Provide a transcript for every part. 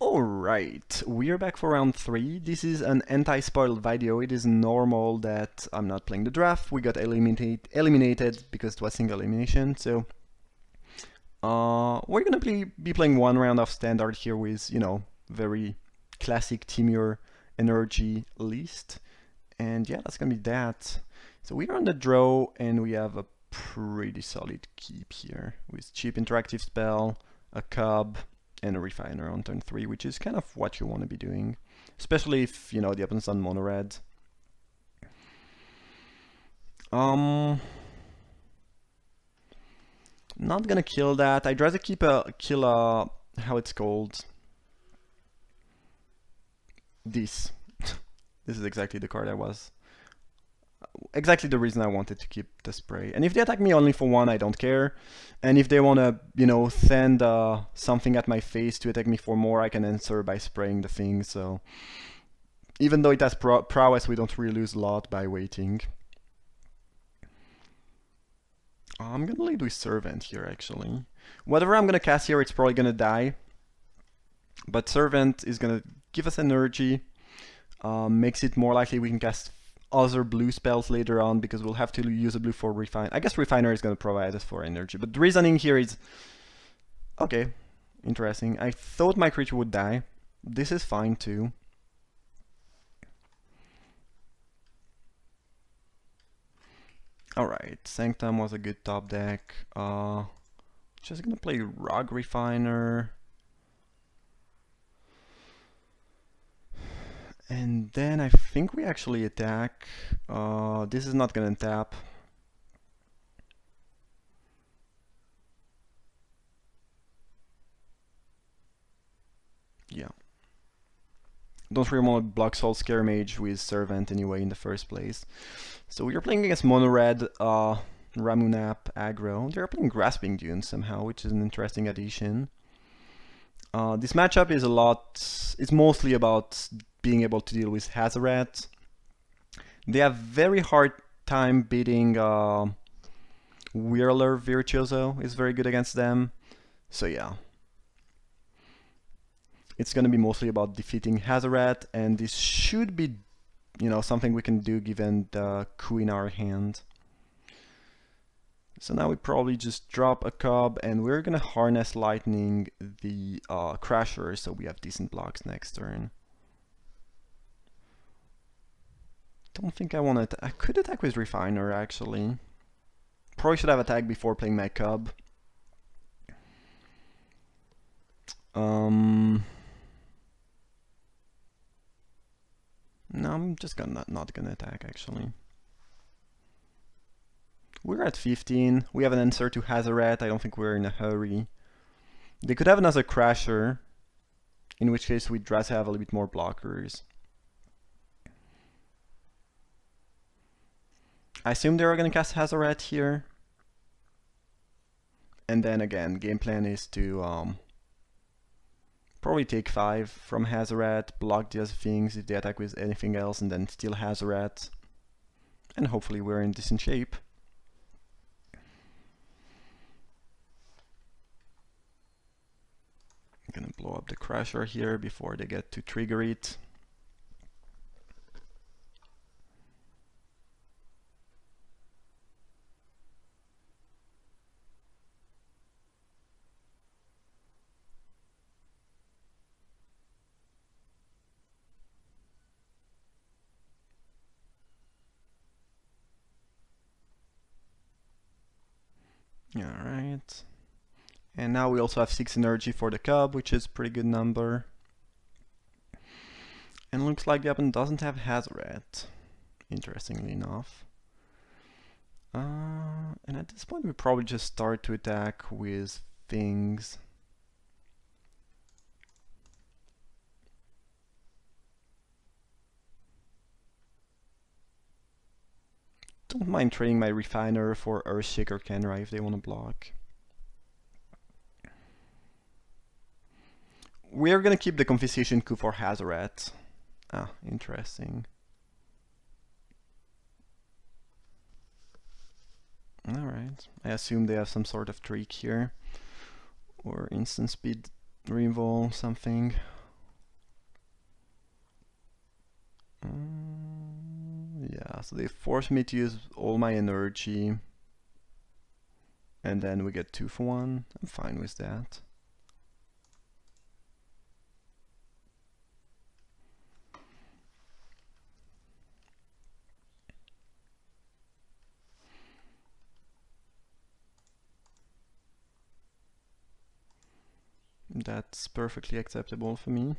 Alright, we are back for round 3. This is an anti-spoil video. It is normal that I'm not playing the draft. We got eliminated because it was single elimination, so we're gonna be playing one round of standard here with, you know, very classic Timur energy list. And yeah, that's gonna be that. So we're on the draw and we have a pretty solid keep here with cheap interactive spell, a cub, and a refiner on turn 3, which is kind of what you want to be doing, especially if, you know, the opponent's on mono red. Not gonna kill that. I'd rather kill a how it's called. This. This is exactly the card I was. Exactly the reason I wanted to keep the spray. And if they attack me only for 1, I don't care. And if they want to, you know, send something at my face to attack me for more, I can answer by spraying the thing. So even though it has prowess, we don't really lose a lot by waiting. I'm gonna lead with Servant here, actually. Whatever I'm gonna cast here, it's probably gonna die. But Servant is gonna give us energy, makes it more likely we can cast other blue spells later on, because we'll have to use a blue for refine. I guess refiner is going to provide us for energy, but the reasoning here is okay. Interesting. I thought my creature would die. This is fine too. Alright, Sanctum was a good top deck. Just gonna play Rogue Refiner. And then I think we actually attack. This is not gonna tap. Yeah. Don't really want to block Soul Scare Mage with Servant anyway in the first place. So we are playing against Mono Red, Ramunap, aggro. They're playing Grasping Dune somehow, which is an interesting addition. This matchup is it's mostly about being able to deal with Hazoret. They have very hard time beating Whirler Virtuoso is very good against them. So yeah. It's gonna be mostly about defeating Hazoret, and this should be, you know, something we can do given the coup in our hand. So now we probably just drop a cub, and we're gonna harness lightning the Crasher, so we have decent blocks next turn. Don't think I want to. I could attack with Refiner actually. Probably should have attacked before playing my cub. No, I'm just not gonna attack actually. We're at 15. We have an answer to Hazoret. I don't think we're in a hurry. They could have another Crasher, in which case we'd rather have a little bit more blockers. I assume they are going to cast Hazoret here. And then again, game plan is to probably take 5 from Hazoret, block the other things if they attack with anything else, and then steal Hazoret. And hopefully we're in decent shape. I'm gonna blow up the Crasher here before they get to trigger it. Alright. And now we also have 6 energy for the cub, which is a pretty good number. And looks like the opponent doesn't have Hazoret, interestingly enough. And at this point we probably just start to attack with things. Don't mind trading my Refiner for Earthshaker Kenra if they want to block. We're gonna keep the Confiscation Coup for Hazoret. Ah, interesting. Alright, I assume they have some sort of trick here. Or instant speed reroll, something. So they force me to use all my energy. And then we get 2 for 1. I'm fine with that. That's perfectly acceptable for me.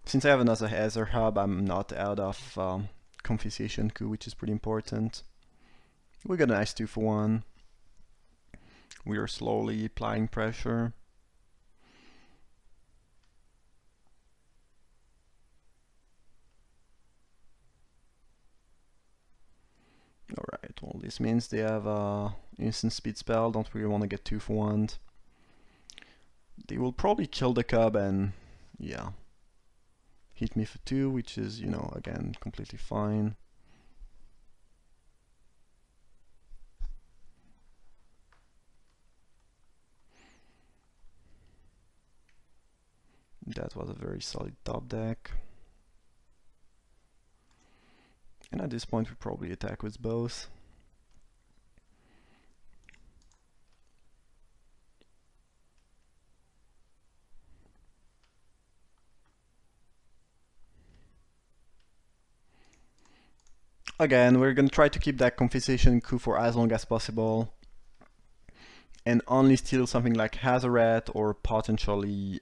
Since I have another Ether hub, I'm not out of confiscation coup, which is pretty important. We got a nice 2 for 1. We are slowly applying pressure. Alright, well this means they have instant speed spell, don't really want to get 2 for 1. They will probably kill the cub and yeah, hit me for 2, which is, you know, again, completely fine. That was a very solid top deck. And at this point we probably attack with both. Again, we're gonna try to keep that confiscation coup for as long as possible. And only steal something like Hazaret or potentially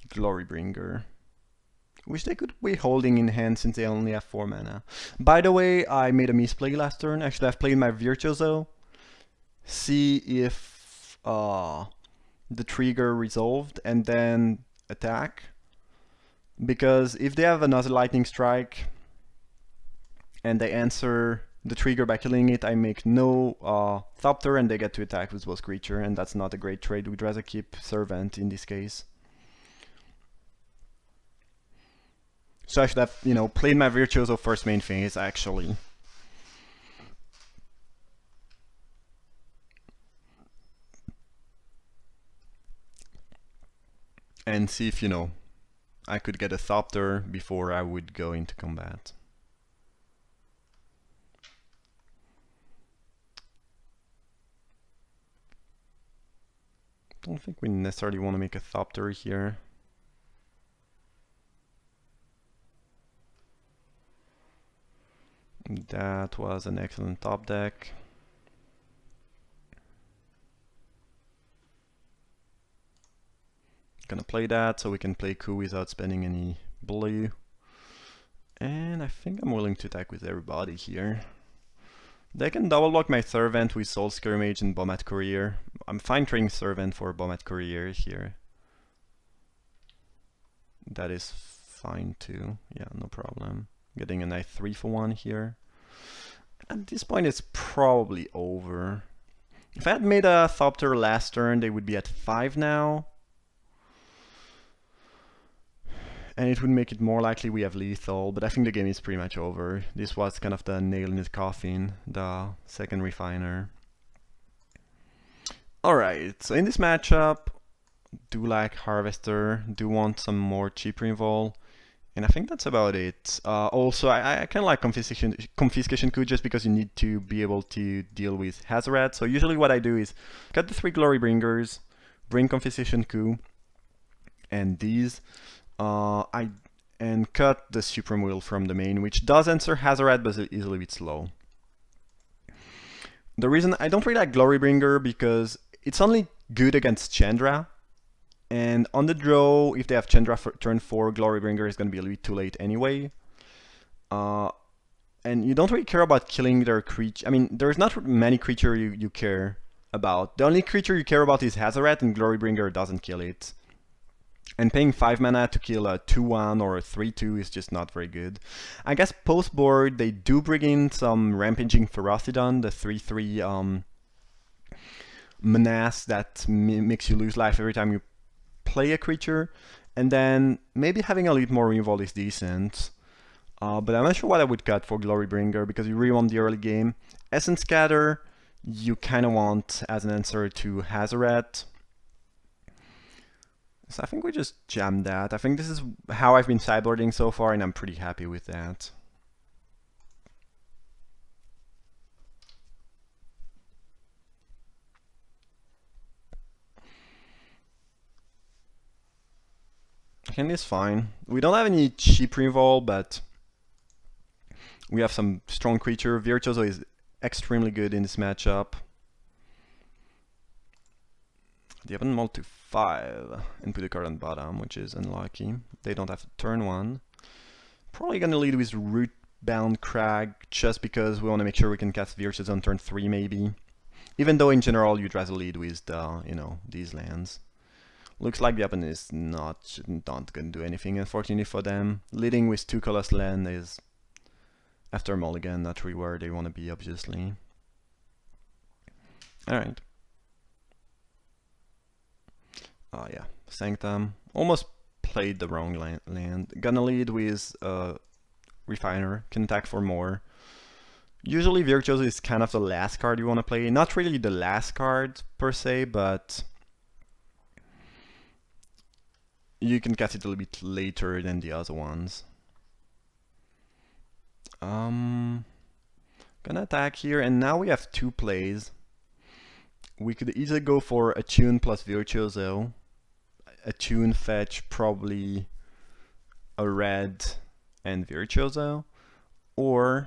Glorybringer, which they could be holding in hand since they only have 4 mana. By the way, I made a misplay last turn. Actually, I've played my Virtuoso. See if the trigger resolved and then attack. Because if they have another Lightning Strike and they answer the trigger by killing it, I make no Thopter and they get to attack with both creature, and that's not a great trade. We'd rather keep Servant in this case. So I should have, you know, played my Virtuoso first main phase, actually. And see if, you know, I could get a Thopter before I would go into combat. Don't think we necessarily want to make a Thopter here. That was an excellent top deck. Gonna play that so we can play coup without spending any blue. And I think I'm willing to attack with everybody here. They can double block my Servant with Soul Skirmage and Bomb at Courier. I'm fine trading Servant for Bomb at Courier here. That is fine too. Yeah, no problem. Getting a nice 3 for 1 here. At this point it's probably over. If I had made a Thopter last turn, they would be at 5 now. And it would make it more likely we have lethal, but I think the game is pretty much over. This was kind of the nail in the coffin, the second refiner. Alright, so in this matchup, do like Harvester, do want some more cheap removal, and I think that's about it. Also, I kind of like Confiscation Coup just because you need to be able to deal with Hazaret. So usually what I do is cut the 3 Glorybringers, bring Confiscation Coup, and these. And cut the Supreme Will from the main, which does answer Hazaret, but is a little bit slow. The reason I don't really like Glorybringer because it's only good against Chandra, and on the draw, if they have Chandra for turn 4, Glorybringer is going to be a little bit too late anyway. And you don't really care about killing their creature. I mean, there's not many creatures you care about. The only creature you care about is Hazaret, and Glorybringer doesn't kill it. And paying 5 mana to kill a 2-1 or a 3-2 is just not very good. I guess post-board they do bring in some Rampaging Ferocidon, the 3-3 menace that makes you lose life every time you play a creature. And then maybe having a little more removal is decent. But I'm not sure what I would cut for Glorybringer because you really want the early game. Essence Scatter you kind of want as an answer to Hazaret. So I think we just jammed that. I think this is how I've been sideboarding so far, and I'm pretty happy with that. Hand is fine. We don't have any cheap reroll, but we have some strong creature. Virtuoso is extremely good in this matchup. They haven't mulled to 5 and put a card on bottom, which is unlucky. They don't have to turn 1. Probably gonna lead with Rootbound Crag, just because we want to make sure we can cast Virtuoso on turn 3 maybe. Even though in general you'd rather lead with the, these lands. Looks like the opponent is not gonna do anything, unfortunately for them. Leading with 2 colorless land is, after mulligan, not really where they want to be, obviously. Alright. Yeah, Sanctum. Almost played the wrong land. Gonna lead with Refiner, can attack for more. Usually Virtuoso is kind of the last card you want to play. Not really the last card per se, but you can cast it a little bit later than the other ones. Gonna attack here, and now we have 2 plays. We could either go for Attune plus Virtuoso, Attune fetch probably a red and Virtuoso, or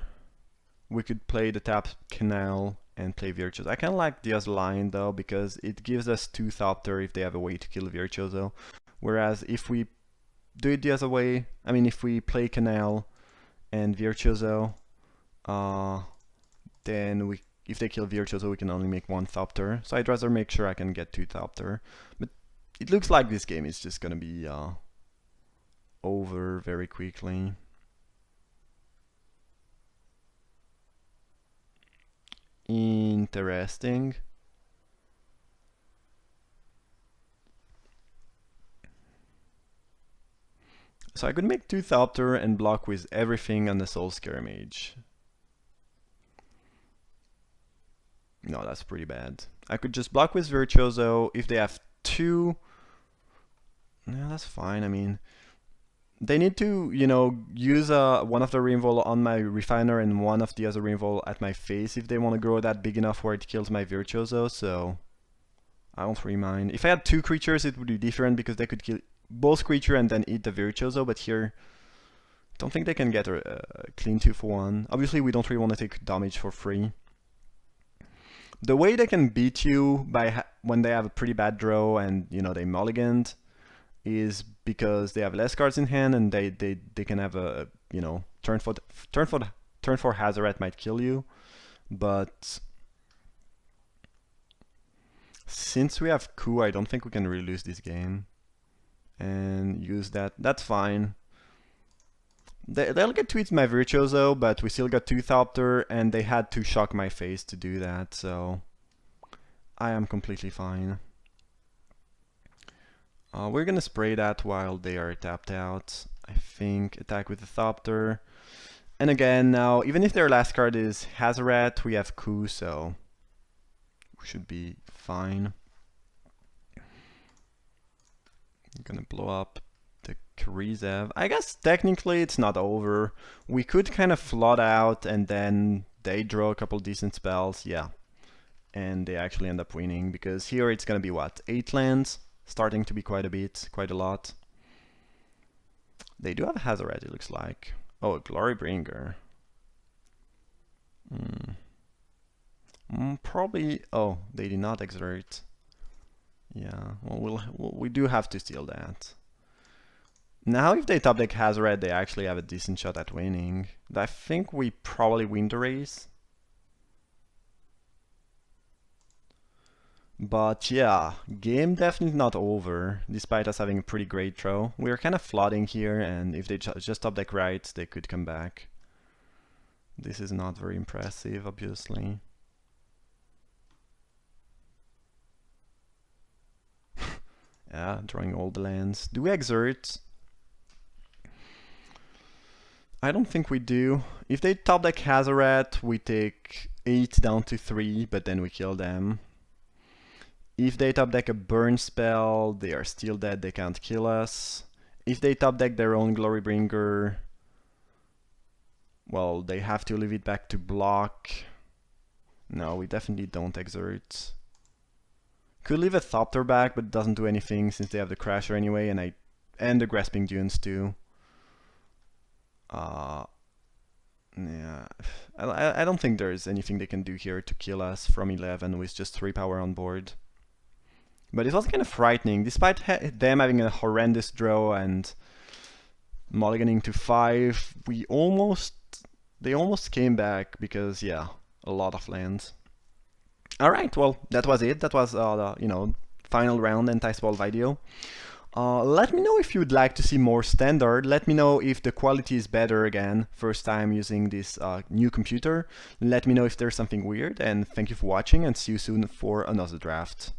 we could play the tap Canal and play Virtuoso. I kind of like the other line though, because it gives us 2 Thopter if they have a way to kill Virtuoso. Whereas if we do it the other way, I mean if we play Canal and Virtuoso, then if they kill Virtuoso we can only make 1 Thopter. So I'd rather make sure I can get 2 Thopter. But it looks like this game is just gonna be over very quickly. Interesting. So I could make 2 Thopter and block with everything on the Soul Scare Mage. No, that's pretty bad. I could just block with Virtuoso. If they have 2, no, that's fine. I mean, they need to, use one of the removal on my Refiner and one of the other removal at my face if they want to grow that big enough where it kills my Virtuoso, so I don't really mind. If I had 2 creatures it would be different because they could kill both creature and then eat the Virtuoso, but here I don't think they can get a clean 2 for 1. Obviously we don't really want to take damage for free. The way they can beat you by when they have a pretty bad draw and they mulliganed is because they have less cards in hand and they can have a turn for Hazoret might kill you, but since we have Coup, I don't think we can really lose this game and use that. That's fine. They'll get to eat my Virtuoso, but we still got 2 Thopter, and they had to shock my face to do that, so I am completely fine. We're gonna spray that while they are tapped out. I think attack with the Thopter. And again, now, even if their last card is Hazoret, we have Coup, so we should be fine. I'm gonna blow up the Krizev. I guess technically it's not over. We could kind of flood out and then they draw a couple decent spells, yeah. And they actually end up winning, because here it's gonna be what, 8 lands? Starting to be quite a lot. They do have a Hazoret, it looks like. Oh, a Glorybringer. Probably, oh, they did not exert. Yeah, well, we do have to steal that. Now if they top deck Hazoret, they actually have a decent shot at winning. I think we probably win the race. But yeah, game definitely not over, despite us having a pretty great throw. We're kind of flooding here, and if they just top deck right, they could come back. This is not very impressive, obviously. Yeah, drawing all the lands. Do we exert? I don't think we do. If they top deck Hazoret, we take 8 down to 3, but then we kill them. If they top deck a burn spell, they are still dead, they can't kill us. If they top deck their own Glorybringer, well, they have to leave it back to block. No, we definitely don't exert. Could leave a Thopter back, but it doesn't do anything since they have the Crasher anyway, and the Grasping Dunes too. Yeah, I don't think there's anything they can do here to kill us from 11 with just 3 power on board. But it was kind of frightening, despite them having a horrendous draw and mulliganing to 5, they almost came back because, yeah, a lot of lands. Alright, well, that was it. That was the final round anti-swall video. Let me know if you'd like to see more standard. Let me know if the quality is better again, first time using this new computer. Let me know if there's something weird, and thank you for watching, and see you soon for another draft.